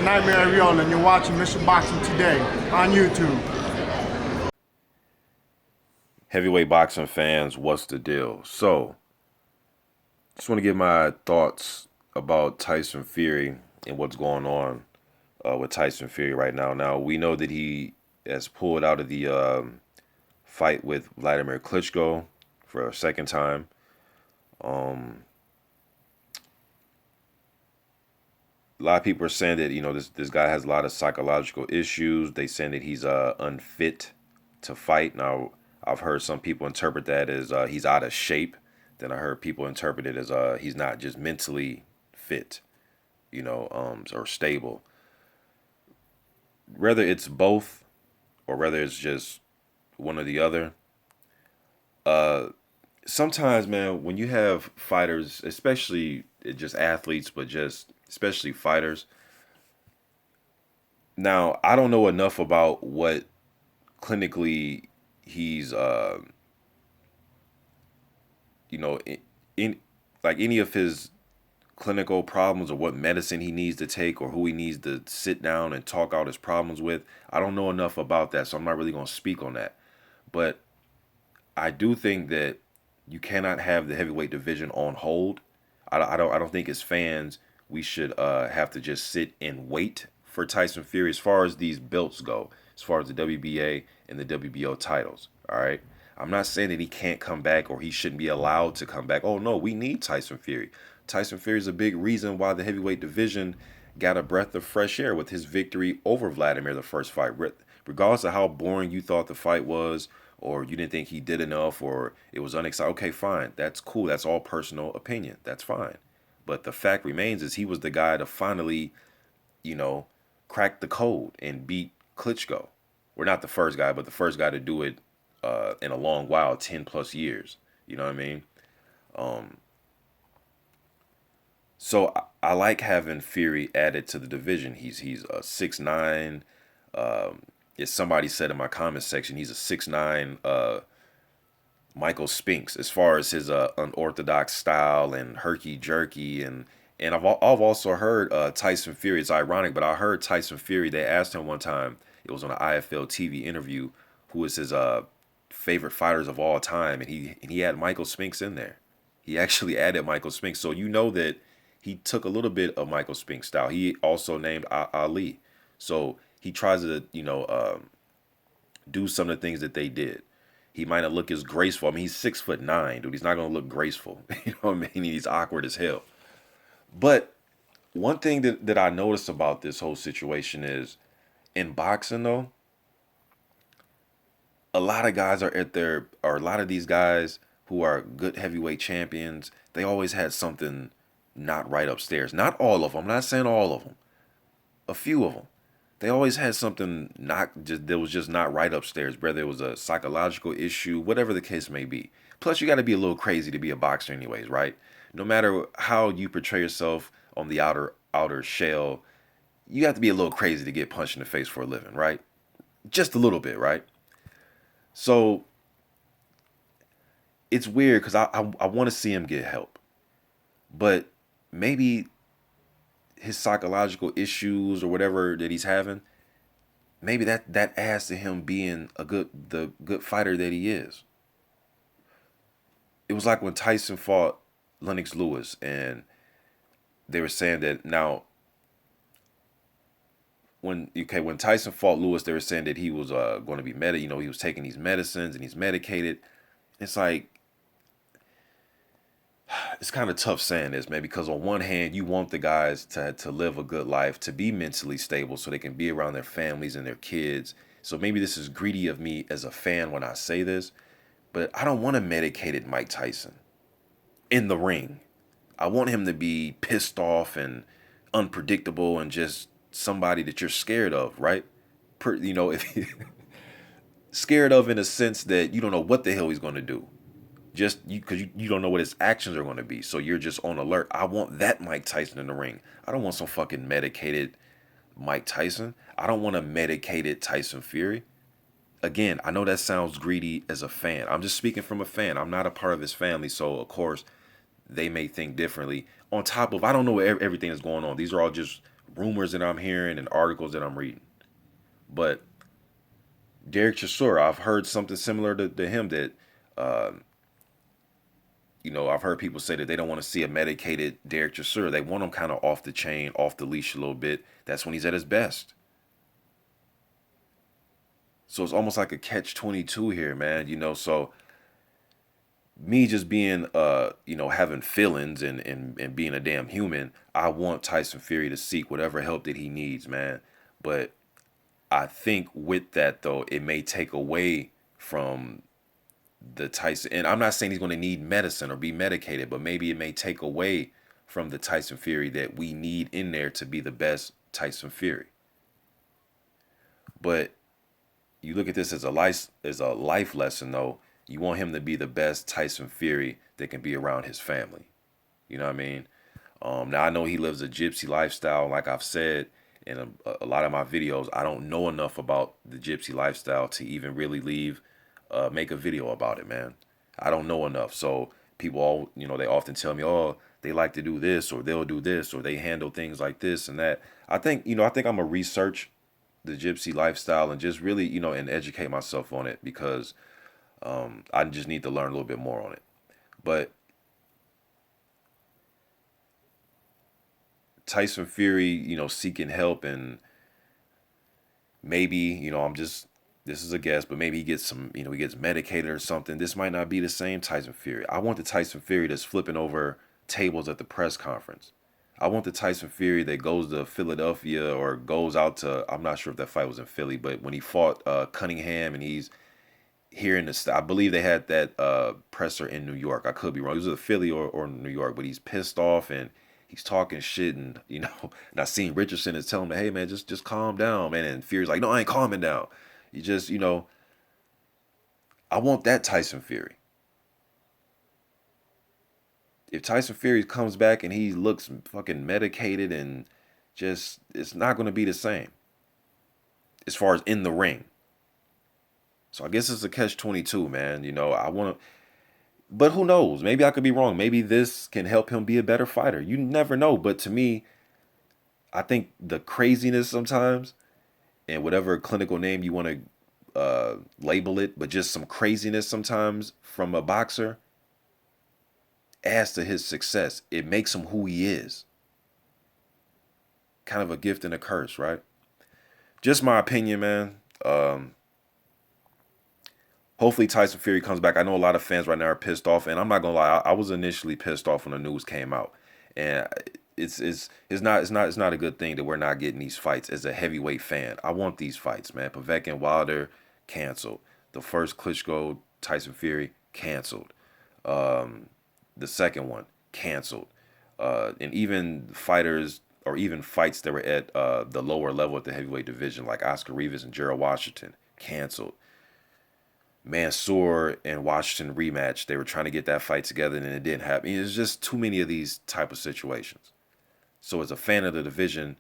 Nightmare Ariel, and you're watching Mission Boxing Today on YouTube. Heavyweight boxing fans, what's the deal? So, just want to give my thoughts about Tyson Fury and what's going on with Tyson Fury right now. Now, we know that he has pulled out of the fight with Vladimir Klitschko for a second time. A lot of people are saying that, this guy has a lot of psychological issues. They saying that he's unfit to fight. Now, I've heard some people interpret that as he's out of shape. Then I heard people interpret it as he's not just mentally fit, or stable. Whether it's both or whether it's just one or the other. Sometimes, man, when you have fighters, especially just athletes, but just especially fighters. Now, I don't know enough about what clinically he's, in like any of his clinical problems or what medicine he needs to take or who he needs to sit down and talk out his problems with. I don't know enough about that, so I'm not really going to speak on that. But I do think that you cannot have the heavyweight division on hold. I don't think as fans we should have to just sit and wait for Tyson Fury as far as these belts go, as far as the WBA and the WBO titles. All right. I'm not saying that he can't come back or he shouldn't be allowed to come back. Oh, no, we need Tyson Fury. Tyson Fury is a big reason why the heavyweight division got a breath of fresh air with his victory over Vladimir the first fight. Regardless of how boring you thought the fight was, or you didn't think he did enough, or it was unexciting. Okay, fine. That's cool. That's all personal opinion. That's fine. But the fact remains is he was the guy to finally, crack the code and beat Klitschko. We're not the first guy, but the first guy to do it in a long while, 10 plus years. You know what I mean? So I like having Fury added to the division. He's a 6'9". As somebody said in my comment section, he's a 6'9" Michael Spinks as far as his unorthodox style and herky-jerky. And I've also heard Tyson Fury. It's ironic, but I heard Tyson Fury, they asked him one time, it was on an IFL TV interview, who was his favorite fighters of all time, and he had Michael Spinks in there. He actually added Michael Spinks. So you know that he took a little bit of Michael Spinks' style. He also named Ali. So he tries to, do some of the things that they did. He might not look as graceful. I mean, he's 6'9", dude. He's not going to look graceful. You know what I mean? He's awkward as hell. But one thing that I noticed about this whole situation is, in boxing, though, a lot of guys or a lot of these guys who are good heavyweight champions, they always had something not right upstairs. Not all of them. I'm not saying all of them. A few of them. They always had something that was just not right upstairs, whether it was a psychological issue, whatever the case may be. Plus, you got to be a little crazy to be a boxer anyways, right? No matter how you portray yourself on the outer shell, you have to be a little crazy to get punched in the face for a living, right? Just a little bit, right? So it's weird because I want to see him get help. But maybe his psychological issues or whatever that he's having, maybe that adds to him being the good fighter that he is. It was like when Tyson fought Lennox Lewis, and they were saying that now when Tyson fought Lewis, they were saying that he was going to be he was taking these medicines and he's medicated. It's like, it's kind of tough saying this, man, because on one hand, you want the guys to live a good life, to be mentally stable so they can be around their families and their kids. So maybe this is greedy of me as a fan when I say this, but I don't want a medicated Mike Tyson in the ring. I want him to be pissed off and unpredictable and just somebody that you're scared of, right? If scared of in a sense that you don't know what the hell he's going to do. Just because you don't know what his actions are going to be. So you're just on alert. I want that Mike Tyson in the ring. I don't want some fucking medicated Mike Tyson. I don't want a medicated Tyson Fury. Again, I know that sounds greedy as a fan. I'm just speaking from a fan. I'm not a part of his family. So, of course, they may think differently. On top of, I don't know everything that's going on. These are all just rumors that I'm hearing and articles that I'm reading. But Derek Chisora, I've heard something similar to him that, uh, I've heard people say that they don't want to see a medicated Derek Chisora. They want him kind of off the chain, off the leash a little bit. That's when he's at his best. So it's almost like a catch-22 here, man. So me just being, having feelings and being a damn human, I want Tyson Fury to seek whatever help that he needs, man. But I think with that, though, it may take away from the Tyson. And I'm not saying he's going to need medicine or be medicated, but maybe it may take away from the Tyson Fury that we need in there to be the best Tyson Fury. But you look at this as a life lesson, though. You want him to be the best Tyson Fury that can be around his family. You know what I mean? Now, I know he lives a gypsy lifestyle. Like I've said in a lot of my videos, I don't know enough about the gypsy lifestyle to even really make a video about it, man. I don't know enough. So people all, they often tell me, oh, they like to do this or they'll do this or they handle things like this and that. I think I'm going to research the gypsy lifestyle and just really, and educate myself on it because I just need to learn a little bit more on it. But Tyson Fury, seeking help and maybe, this is a guess, but maybe he gets he gets medicated or something. This might not be the same Tyson Fury. I want the Tyson Fury that's flipping over tables at the press conference. I want the Tyson Fury that goes to Philadelphia or goes out to, I'm not sure if that fight was in Philly, but when he fought Cunningham and he's here in I believe they had that presser in New York. I could be wrong. It was either Philly or New York, but he's pissed off and he's talking shit and, and I seen Richardson is telling him, hey man, just calm down, man. And Fury's like, no, I ain't calming down. You just, I want that Tyson Fury. If Tyson Fury comes back and he looks fucking medicated and just, it's not going to be the same as far as in the ring. So I guess it's a catch-22, man. I want to, but who knows? Maybe I could be wrong. Maybe this can help him be a better fighter. You never know. But to me, I think the craziness sometimes and whatever clinical name you want to label it, but just some craziness sometimes from a boxer adds to his success. It makes him who he is. Kind of a gift and a curse, right? Just my opinion, man. Hopefully Tyson Fury comes back. I know a lot of fans right now are pissed off, and I'm not gonna lie. I was initially pissed off when the news came out, and it's not a good thing that we're not getting these fights. As a heavyweight fan, I want these fights, man. Povetkin and Wilder canceled. The first KLITSCKO Tyson Fury canceled. The second one canceled. And even fighters or even fights that were at the lower level at the heavyweight division, like Oscar Rivas and Gerald Washington, canceled. Mansoor and Washington rematch. They were trying to get that fight together and it didn't happen. There's just too many of these type of situations. So as a fan of the division,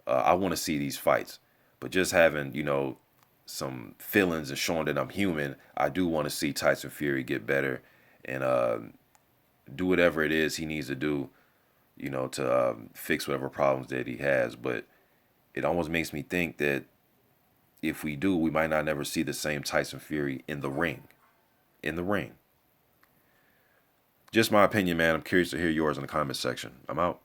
I want to see these fights. But just having, some feelings and showing that I'm human, I do want to see Tyson Fury get better and do whatever it is he needs to do, to fix whatever problems that he has. But it almost makes me think that if we do, we might not never see the same Tyson Fury in the ring. In the ring. Just my opinion, man. I'm curious to hear yours in the comment section. I'm out.